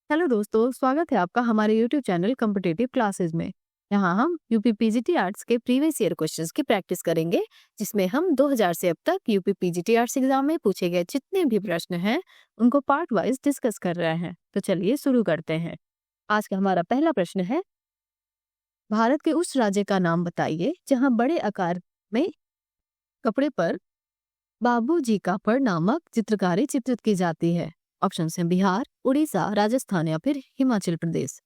Hello दोस्तों, स्वागत है आपका हमारे यूट्यूब चैनल कॉम्पिटिटिव क्लासेस में। यहाँ हम यूपी पीजीटी आर्ट्स के प्रीवियस ईयर क्वेश्चंस की प्रैक्टिस करेंगे, जिसमें हम 2000 से अब तक यूपी पीजीटी आर्ट्स एग्जाम में पूछे गए जितने भी प्रश्न हैं उनको पार्ट वाइज डिस्कस कर रहे हैं। तो चलिए शुरू करते हैं। आज का हमारा पहला प्रश्न है, भारत के उस राज्य का नाम बताइए जहाँ बड़े आकार में कपड़े पर बाबू जी का फड़ नामक चित्रकारी चित्रित की जाती है। ऑप्शन है बिहार, उड़ीसा, राजस्थान या फिर हिमाचल प्रदेश।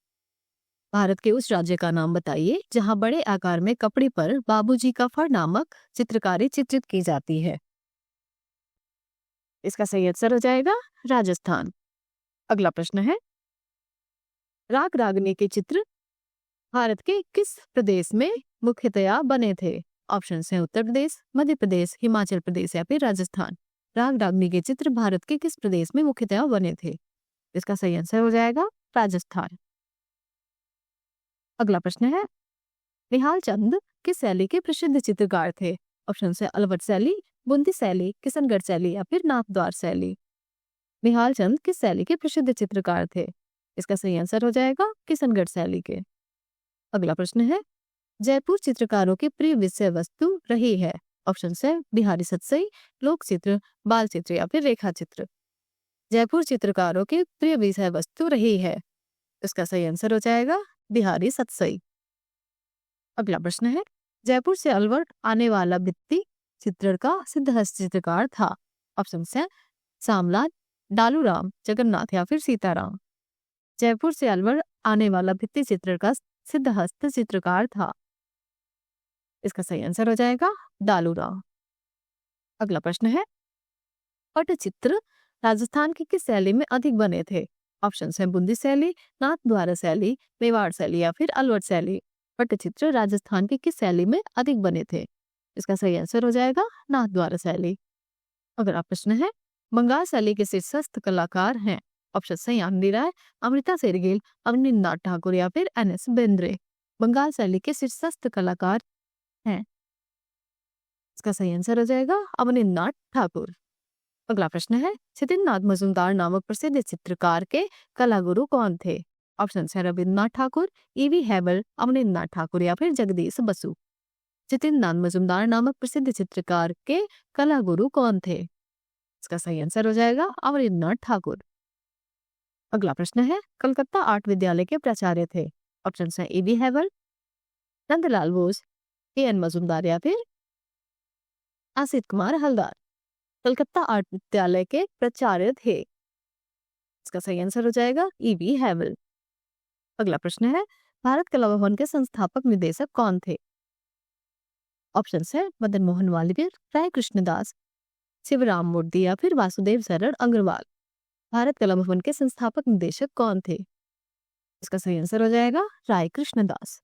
भारत के उस राज्य का नाम बताइए जहां बड़े आकार में कपड़े पर बाबूजी का फड़ नामक चित्रकारी चित्रित की जाती है। इसका सही आंसर हो जाएगा राजस्थान। अगला प्रश्न है, राग रागनी के चित्र भारत के किस प्रदेश में मुख्यतया बने थे? ऑप्शन है उत्तर प्रदेश, मध्य प्रदेश, हिमाचल प्रदेश या फिर राजस्थान। राग रागनी के चित्र भारत के किस प्रदेश में मुख्यतया बने थे? इसका सही आंसर हो जाएगा राजस्थान। अगला प्रश्न है, निहाल चंद किस शैली के प्रसिद्ध चित्रकार थे? ऑप्शन है अलवट शैली, बूंदी शैली, किशनगढ़ शैली या फिर नाथद्वार शैली। निहाल चंद किस शैली के प्रसिद्ध चित्रकार थे? इसका सही आंसर हो जाएगा किशनगढ़ शैली के। अगला प्रश्न है, जयपुर चित्रकारों की प्रिय विषय वस्तु रही है? ऑप्शन है बिहारी सतसई, लोक चित्र, बाल चित्र या फिर रेखा चित्र। जयपुर चित्रकारों की प्रिय विषय वस्तु रही है, इसका सही आंसर हो जाएगा बिहारी सतसई। अगला प्रश्न है, जयपुर से अलवर आने वाला भित्ति चित्रण का सिद्धहस्त चित्रकार था? ऑप्शन है सामलाल, डालूराम, जगन्नाथ या फिर सीताराम। जयपुर से अलवर आने वाला भित्ति चित्रण का सिद्धहस्त चित्रकार था, इसका सही आंसर हो जाएगा डालूराम। अगला प्रश्न है, पटचित्र राजस्थान की किस शैली में अधिक बने थे? ऑप्शन है बूंदी शैली, नाथद्वारा शैली, मेवाड़ शैली या फिर अलवर शैली। पटचित्र राजस्थान की किस शैली में अधिक बने थे? इसका सही आंसर हो जाएगा नाथद्वारा शैली। अगला प्रश्न है, बंगाल शैली के शीर्षस्थ कलाकार हैं? ऑप्शन है यामिनी राय, अमृता शेरगिल, अवनींद्रनाथ ठाकुर या फिर एन.एस. बेंद्रे। बंगाल शैली के शीर्षस्थ कलाकार हैं, इसका सही आंसर हो जाएगा अवनींद्रनाथ ठाकुर। अगला प्रश्न है, छितिननाथ मजूमदार नामक प्रसिद्ध चित्रकार के कलागुरु कौन थे? ऑप्शन है रविन्द्रनाथ ठाकुर, ईवी हैबल, अवनींद्रनाथ ठाकुर या फिर जगदीश बसु। छितिननाथ मजूमदार नामक प्रसिद्ध चित्रकार के कलागुरु कौन थे? इसका सही आंसर हो जाएगा अवनींद्रनाथ ठाकुर। अगला प्रश्न है, कलकत्ता आर्ट विद्यालय के प्राचार्य थे? ऑप्शन है ईवी हैबल, नंदलाल बोस, के.एन. मजूमदार या फिर आसित कुमार हलदार। कलकत्ता आर्ट विद्यालय के प्राचार्य थे, इसका सही आंसर हो जाएगा ईवी हैवल। अगला प्रश्न है, भारत कला भवन के संस्थापक निदेशक कौन थे? ऑप्शन है मदन मोहन मालवीय, राय कृष्णदास, शिवराम मूर्ति या फिर वासुदेव शरण अग्रवाल। भारत कला भवन के संस्थापक निदेशक कौन थे? इसका सही आंसर हो जाएगा राय कृष्णदास।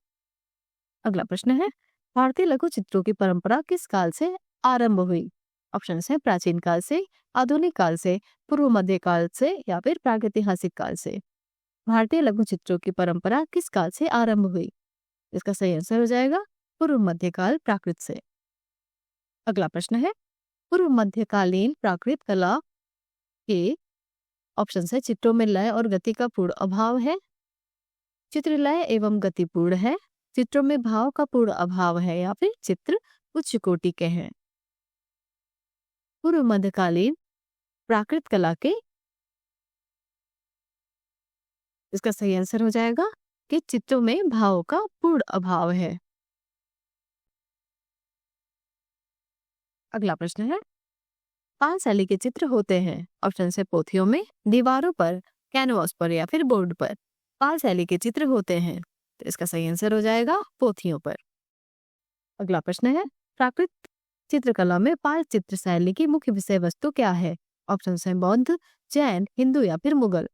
अगला प्रश्न है, भारतीय लघु चित्रों की परंपरा किस काल से आरंभ हुई? ऑप्शन है प्राचीन काल से, आधुनिक काल से, पूर्व मध्य काल से या फिर प्रागैतिहासिक काल से। भारतीय लघु चित्रों की परंपरा किस काल से आरंभ हुई? इसका सही आंसर हो जाएगा पूर्व मध्यकाल प्राकृत से। अगला प्रश्न है, पूर्व मध्यकालीन प्राकृत कला के ऑप्शन है चित्रों में लय और गति का पूर्ण अभाव है, चित्र लय एवं गतिपूर्ण है, चित्रों में भाव का पूर्ण अभाव है या फिर चित्र उच्च कोटि के हैं। पूर्व मध्यकालीन प्राकृत कला के इसका सही आंसर हो जाएगा कि चित्रों में भाव का पूर्ण अभाव है। अगला प्रश्न है, पाल शैली के चित्र होते हैं? ऑप्शन है पोथियों में, दीवारों पर, कैनवास पर या फिर बोर्ड पर। पाल शैली के चित्र होते हैं, तो इसका सही आंसर हो जाएगा पोथियों पर। अगला प्रश्न है, प्राकृत चित्रकला में पाल चित्र शैली की मुख्य विषय वस्तु क्या है? ऑप्शन है बौद्ध, जैन, हिंदू या फिर मुगल।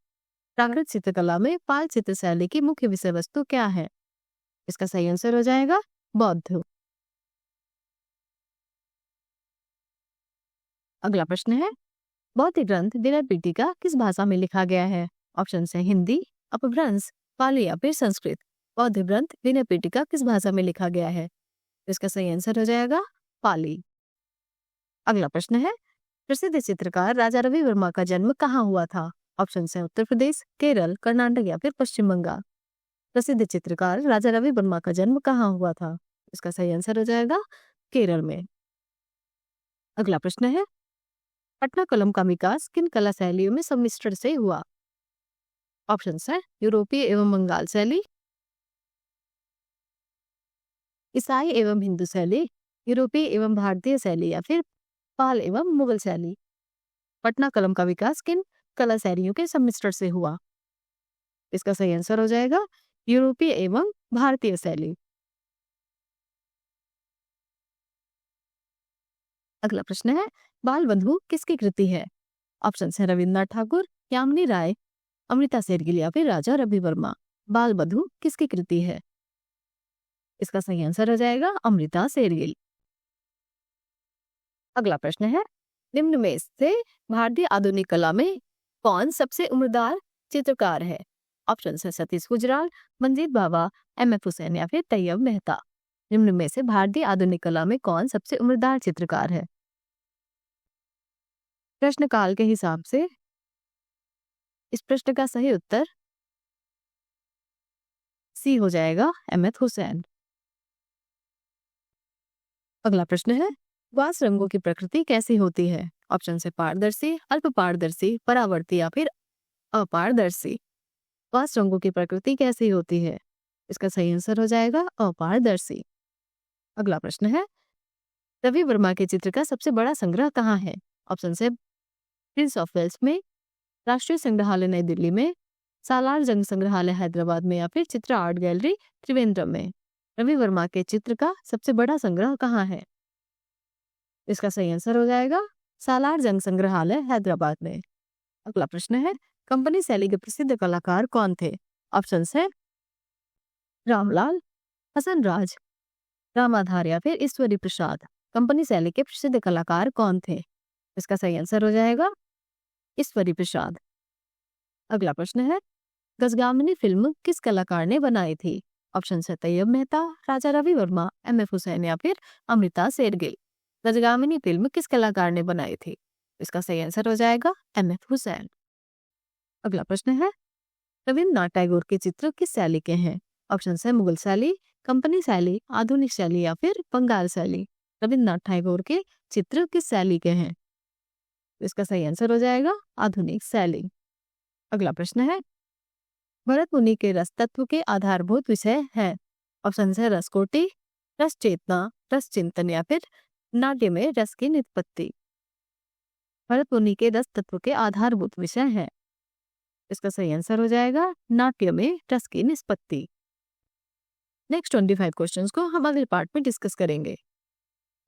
प्राकृत चित्रकला में पाल चित्र शैली की मुख्य विषय वस्तु क्या है? इसका सही आंसर हो जाएगा बौद्ध। अगला प्रश्न है, बौद्ध ग्रंथ विनय पीठिका किस भाषा में लिखा गया है? ऑप्शन है हिंदी, अपभ्रंश, पाली या फिर संस्कृत। बौद्ध ग्रंथ विनय पीठिका किस भाषा में लिखा गया है? इसका सही आंसर हो जाएगा पाली। अगला प्रश्न है, प्रसिद्ध चित्रकार राजा रवि वर्मा का जन्म कहाँ हुआ था? ऑप्शन है उत्तर प्रदेश, केरल, कर्नाटक या फिर पश्चिम बंगाल। प्रसिद्ध चित्रकार राजा रवि वर्मा का जन्म कहाँ हुआ था? इसका सही आंसर हो जाएगा केरल में। अगला प्रश्न है, पटना कलम का विकास किन कला शैलियों में सम्मिश्रण से हुआ? ऑप्शन है यूरोपीय एवं बंगाल शैली, ईसाई एवं हिंदू शैली, यूरोपीय एवं भारतीय शैली या फिर पाल एवं मुगल शैली। पटना कलम का विकास किन कला शैलियों के सम्मिश्रण से हुआ? इसका सही आंसर हो जाएगा यूरोपीय एवं भारतीय शैली। अगला प्रश्न है, बाल बंधु किसकी कृति है? ऑप्शन है रविन्द्रनाथ ठाकुर, यामिनी राय, अमृता शेरगिल या फिर राजा रवि वर्मा। बाल बंधु किसकी कृति है? इसका सही आंसर हो जाएगा अमृता शेरगिल। अगला प्रश्न है, निम्न में से भारतीय आधुनिक कला में कौन सबसे उम्रदार चित्रकार है? ऑप्शन है सतीश गुजराल, मंजीत बावा, एम.एफ. हुसैन या फिर तैयब मेहता। निम्न में से भारतीय आधुनिक कला में कौन सबसे उम्रदार चित्रकार है? प्रश्न काल के हिसाब से इस प्रश्न का सही उत्तर सी हो जाएगा, एम.एफ. हुसैन। अगला प्रश्न है, वास रंगों की प्रकृति कैसी होती है? ऑप्शन है पारदर्शी, अल्प पारदर्शी, परावर्ती या फिर अपारदर्शी। वास रंगों की प्रकृति कैसी होती है? इसका सही आंसर हो जाएगा अपारदर्शी। अगला प्रश्न है, रवि वर्मा के चित्र का सबसे बड़ा संग्रह कहाँ है? ऑप्शन है प्रिंस ऑफ वेल्स में, राष्ट्रीय संग्रहालय नई दिल्ली में, सालार जंग संग्रहालय हैदराबाद में या फिर चित्रा आर्ट गैलरी त्रिवेंद्रम में। रवि वर्मा के चित्र का सबसे बड़ा संग्रह कहाँ है? इसका सही आंसर हो जाएगा सालार जंग संग्रहालय हैदराबाद में। अगला प्रश्न है, कंपनी शैली के प्रसिद्ध कलाकार कौन थे? ऑप्शन है रामलाल, हसन राज, रामाधार या फिर ईश्वरी प्रसाद। कंपनी शैली के प्रसिद्ध कलाकार कौन थे? इसका सही आंसर हो जाएगा ईश्वरी प्रसाद। अगला प्रश्न है, गजगामिनी फिल्म किस कलाकार ने बनाई थी? ऑप्शन है तैयब मेहता, राजा रवि वर्मा, एम.एफ. हुसैन या फिर अमृता शेरगिल। गजगामिनी फिल्म किस कलाकार ने बनाई थी? इसका सही आंसर हो जाएगा एम.एफ. हुसैन। अगला प्रश्न है, रविन्द्रनाथ टैगोर के चित्र किस शैली के हैं? ऑप्शन है मुगल शैली, कंपनी शैली, आधुनिक शैली या फिर बंगाल शैली। रविन्द्रनाथ टैगोर के चित्र किस शैली के हैं? इसका सही आंसर हो जाएगा आधुनिक शैली। अगला प्रश्न है, भरत मुनि के रस तत्व के आधारभूत विषय हैं। ऑप्शन है रसकोटि, रस चेतना, रस चिंतन या फिर नाट्य में रस की निष्पत्ति। भरत मुनि के रस तत्व के आधारभूत विषय हैं। इसका सही आंसर हो जाएगा नाट्य में रस की निष्पत्ति। नेक्स्ट 25 क्वेश्चंस को हम अगले पार्ट में डिस्कस करेंगे।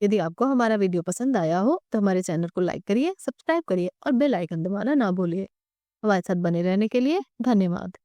यदि आपको हमारा वीडियो पसंद आया हो तो हमारे चैनल को लाइक करिए, सब्सक्राइब करिए और बेल आइकन दबाना ना भूलिए। हमारे साथ बने रहने के लिए धन्यवाद।